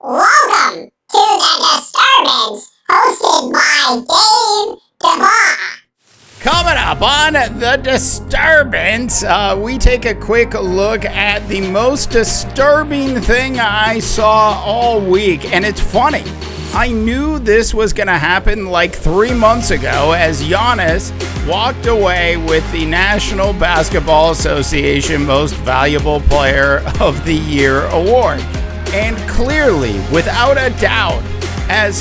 Welcome to The Disturbance, hosted by Dave DeVaugh. Coming up on The Disturbance, we take a quick look at the most disturbing thing I saw all week. And it's funny, I knew this was going to happen like 3 months ago as Giannis walked away with the National Basketball Association Most Valuable Player of the Year award. And clearly, without a doubt, as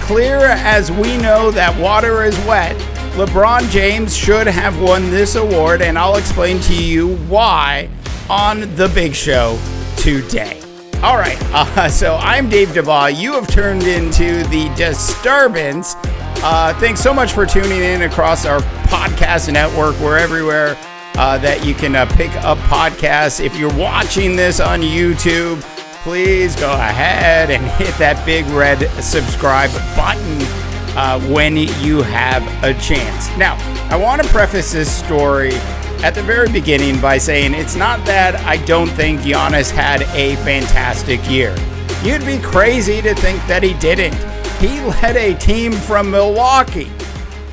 clear as we know that water is wet, LeBron James should have won this award, and I'll explain to you why on The Big Show today. All right, so I'm Dave DeVaugh. You have turned into The Disturbance. Thanks so much for tuning in across our podcast network. We're everywhere that you can pick up podcasts. If you're watching this on YouTube, please go ahead and hit that big red subscribe button when you have a chance. Now, I want to preface this story at the very beginning by saying it's not that I don't think Giannis had a fantastic year. You'd be crazy to think that he didn't. He led a team from Milwaukee.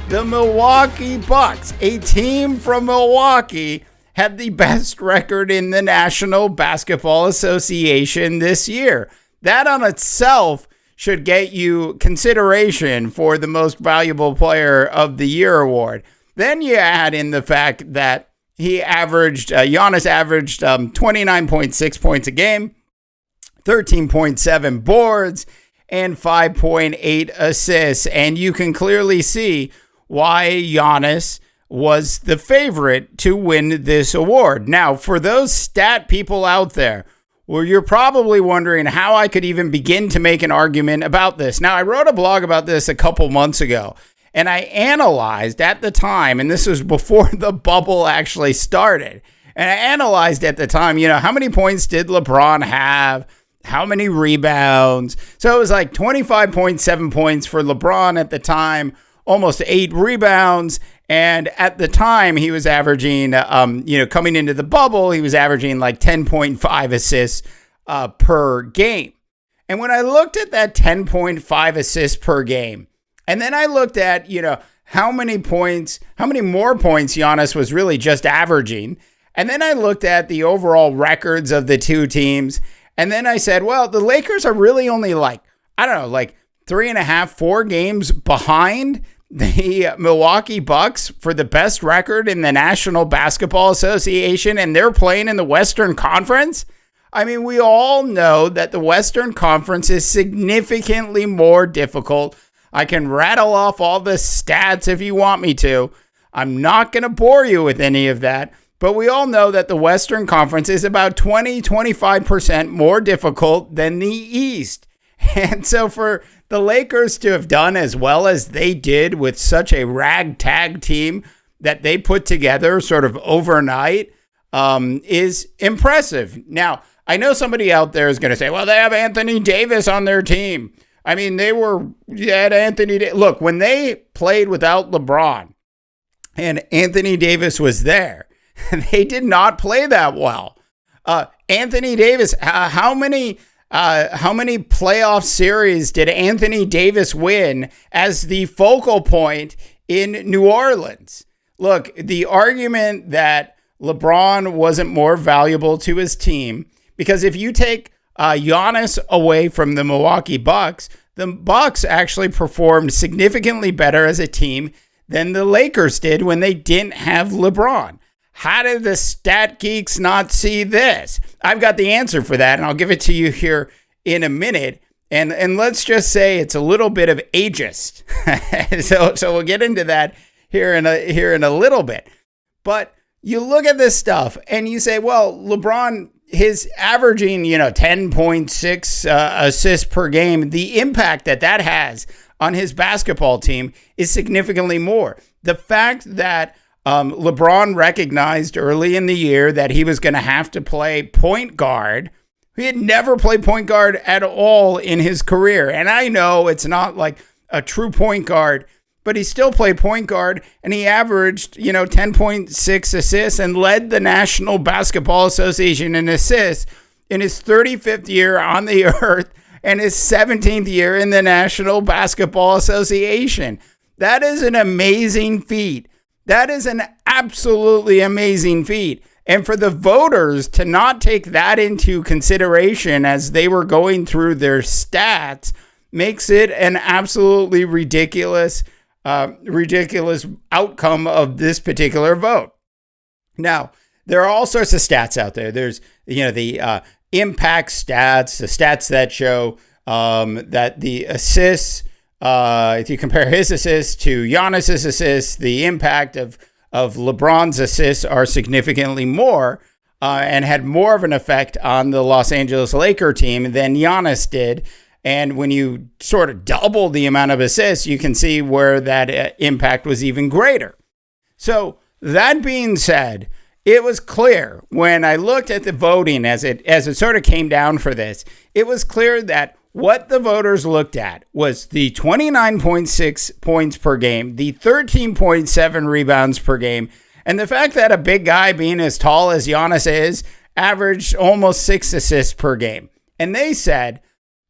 The Milwaukee Bucks, a team from Milwaukee, had the best record in the National Basketball Association this year. That on itself should get you consideration for the Most Valuable Player of the Year award. Then you add in the fact that Giannis averaged 29.6 points a game, 13.7 boards, and 5.8 assists. And you can clearly see why Giannis was the favorite to win this award. Now, for those stat people out there, well, you're probably wondering how I could even begin to make an argument about this. Now, I wrote a blog about this a couple months ago, and I analyzed at the time, and this was before the bubble actually started, and I analyzed at the time, how many points did LeBron have? How many rebounds? So it was like 25.7 points for LeBron at the time, almost 8 rebounds. And at the time, he was averaging, coming into the bubble, he was averaging like 10.5 assists per game. And when I looked at that 10.5 assists per game, and then I looked at, how many more points Giannis was really just averaging. And then I looked at the overall records of the two teams. And then I said, well, the Lakers are really only like 3.5, 4 games behind the Milwaukee Bucks for the best record in the National Basketball Association, and they're playing in the Western Conference. I mean, we all know that the Western Conference is significantly more difficult. I can rattle off all the stats if you want me to. I'm not going to bore you with any of that, but we all know that the Western Conference is about 20-25% more difficult than the East. And so for the Lakers to have done as well as they did with such a ragtag team that they put together sort of overnight is impressive. Now, I know somebody out there is going to say, well, they have Anthony Davis on their team. I mean, they had Anthony Davis. Look, when they played without LeBron and Anthony Davis was there, they did not play that well. Anthony Davis, how many playoff series did Anthony Davis win as the focal point in New Orleans? Look, the argument that LeBron wasn't more valuable to his team, because if you take Giannis away from the Milwaukee Bucks, the Bucks actually performed significantly better as a team than the Lakers did when they didn't have LeBron. How did the stat geeks not see this? I've got the answer for that, and I'll give it to you here in a minute. And let's just say it's a little bit of ageist. so we'll get into that here in a little bit. But you look at this stuff and you say, well, LeBron, his averaging, 10.6 assists per game, the impact that has on his basketball team is significantly more. The fact that LeBron recognized early in the year that he was going to have to play point guard. He had never played point guard at all in his career. And I know it's not like a true point guard, but he still played point guard, and he averaged, 10.6 assists and led the National Basketball Association in assists in his 35th year on the earth and his 17th year in the National Basketball Association. That is an amazing feat. That is an absolutely amazing feat. And for the voters to not take that into consideration as they were going through their stats makes it an absolutely ridiculous outcome of this particular vote. Now, there are all sorts of stats out there. There's, the impact stats, the stats that show that the assists, if you compare his assists to Giannis's assists, the impact of LeBron's assists are significantly more and had more of an effect on the Los Angeles Lakers team than Giannis did. And when you sort of double the amount of assists, you can see where that impact was even greater. So that being said, it was clear when I looked at the voting as it sort of came down for this, it was clear that what the voters looked at was the 29.6 points per game, the 13.7 rebounds per game, and the fact that a big guy being as tall as Giannis is averaged almost 6 assists per game. And they said,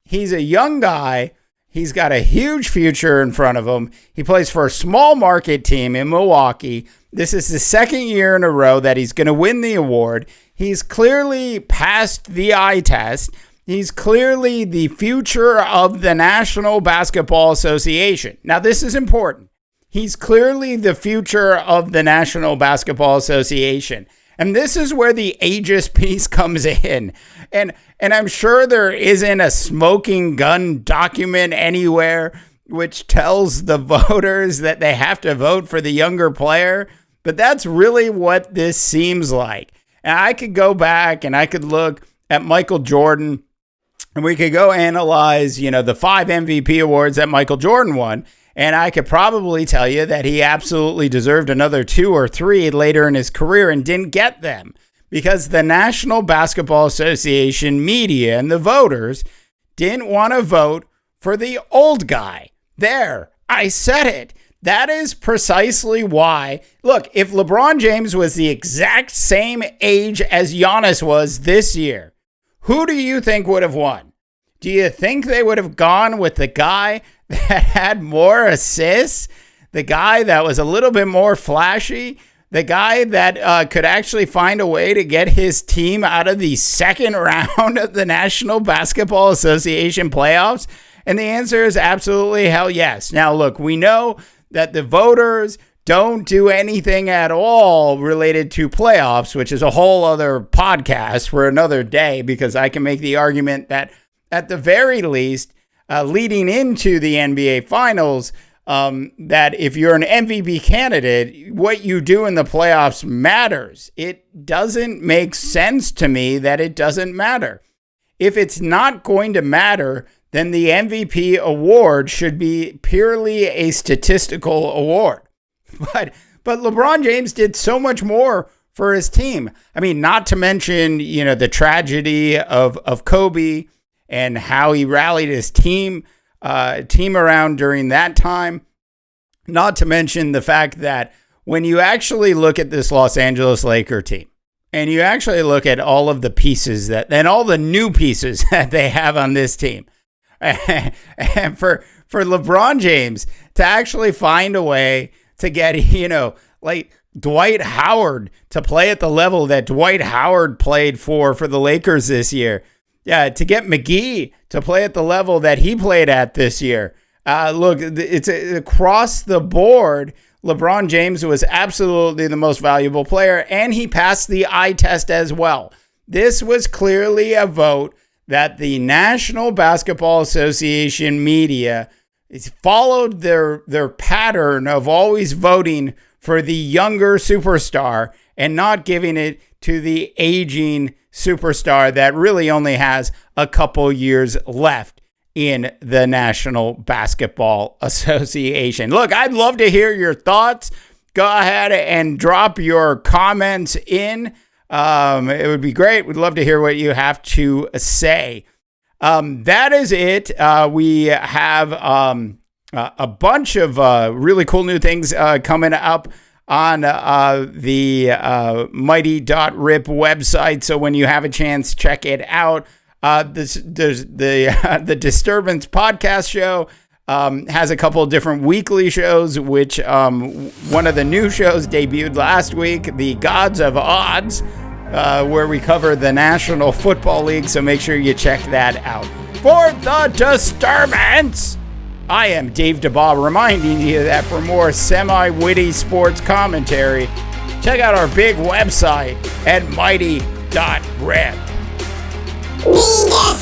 he's a young guy. He's got a huge future in front of him. He plays for a small market team in Milwaukee. This is the second year in a row that he's going to win the award. He's clearly passed the eye test. He's clearly the future of the National Basketball Association. Now, this is important. He's clearly the future of the National Basketball Association. And this is where the ageist piece comes in. And I'm sure there isn't a smoking gun document anywhere which tells the voters that they have to vote for the younger player. But that's really what this seems like. And I could go back and I could look at Michael Jordan, and we could go analyze, the 5 MVP awards that Michael Jordan won. And I could probably tell you that he absolutely deserved another 2 or 3 later in his career and didn't get them because the National Basketball Association media and the voters didn't want to vote for the old guy. There, I said it. That is precisely why. Look, if LeBron James was the exact same age as Giannis was this year, who do you think would have won? Do you think they would have gone with the guy that had more assists, the guy that was a little bit more flashy, the guy that could actually find a way to get his team out of the second round of the National Basketball Association playoffs? And the answer is absolutely hell yes. Now, look, we know that the voters don't do anything at all related to playoffs, which is a whole other podcast for another day, because I can make the argument that at the very least, leading into the NBA Finals, that if you're an MVP candidate, what you do in the playoffs matters. It doesn't make sense to me that it doesn't matter. If it's not going to matter, then the MVP award should be purely a statistical award. But LeBron James did so much more for his team. I mean, not to mention, the tragedy of Kobe and how he rallied his team around during that time. Not to mention the fact that when you actually look at this Los Angeles Lakers team, and you actually look at all of the pieces and all the new pieces that they have on this team, and for LeBron James to actually find a way to get, like Dwight Howard to play at the level that Dwight Howard played for the Lakers this year. Yeah, to get McGee to play at the level that he played at this year. Look, it's across the board. LeBron James was absolutely the most valuable player, and he passed the eye test as well. This was clearly a vote that the National Basketball Association media followed their pattern of always voting for the younger superstar and not giving it to the aging superstar that really only has a couple years left in the National Basketball Association. Look, I'd love to hear your thoughts. Go ahead and drop your comments in. It would be great. We'd love to hear what you have to say. That is it. We have a bunch of really cool new things coming up on the mighty.rip website. So when you have a chance, check it out. The Disturbance podcast show has a couple of different weekly shows, which one of the new shows debuted last week, The Gods of Odds, where we cover the National Football League, so make sure you check that out. For The Disturbance, I am Dave DeBaugh, reminding you that for more semi-witty sports commentary, check out our big website at mighty.rep. The